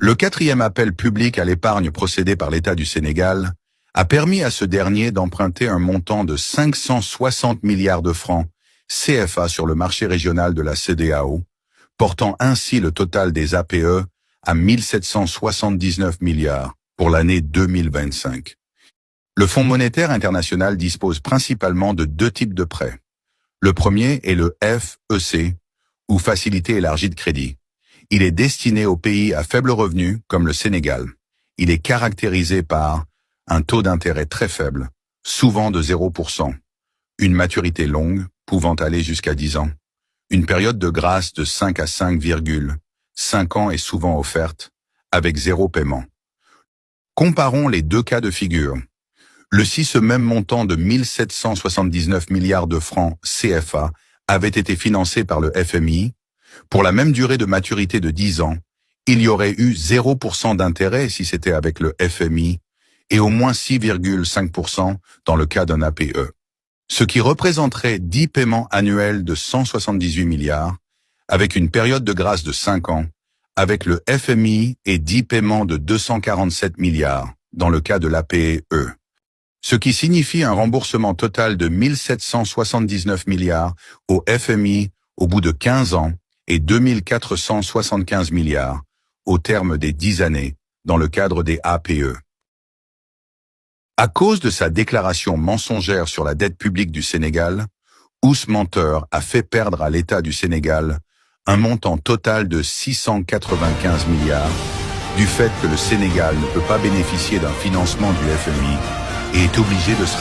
Le quatrième appel public à l'épargne procédé par l'État du Sénégal a permis à ce dernier d'emprunter un montant de 560 milliards de francs CFA sur le marché régional de la CEDEAO, portant ainsi le total des APE à 1779 milliards pour l'année 2025. Le Fonds monétaire international dispose principalement de deux types de prêts. Le premier est le FEC, ou Facilité élargie de crédit. Il est destiné aux pays à faible revenu, comme le Sénégal. Il est caractérisé par un taux d'intérêt très faible, souvent de 0%, une maturité longue, pouvant aller jusqu'à 10 ans, une période de grâce de 5 à 5,5 ans est souvent offerte, avec zéro paiement. Comparons les deux cas de figure. Si ce même montant de 1779 milliards de francs CFA avait été financé par le FMI, pour la même durée de maturité de 10 ans, il y aurait eu 0% d'intérêt si c'était avec le FMI et au moins 6,5% dans le cas d'un APE, ce qui représenterait 10 paiements annuels de 178 milliards, avec une période de grâce de 5 ans, avec le FMI et 10 paiements de 247 milliards dans le cas de l'APE, ce qui signifie un remboursement total de 1779 milliards au FMI au bout de 15 ans et 2475 milliards au terme des 10 années dans le cadre des APE. À cause de sa déclaration mensongère sur la dette publique du Sénégal, Ous Menteur a fait perdre à l'État du Sénégal un montant total de 695 milliards du fait que le Sénégal ne peut pas bénéficier d'un financement du FMI et est obligé de se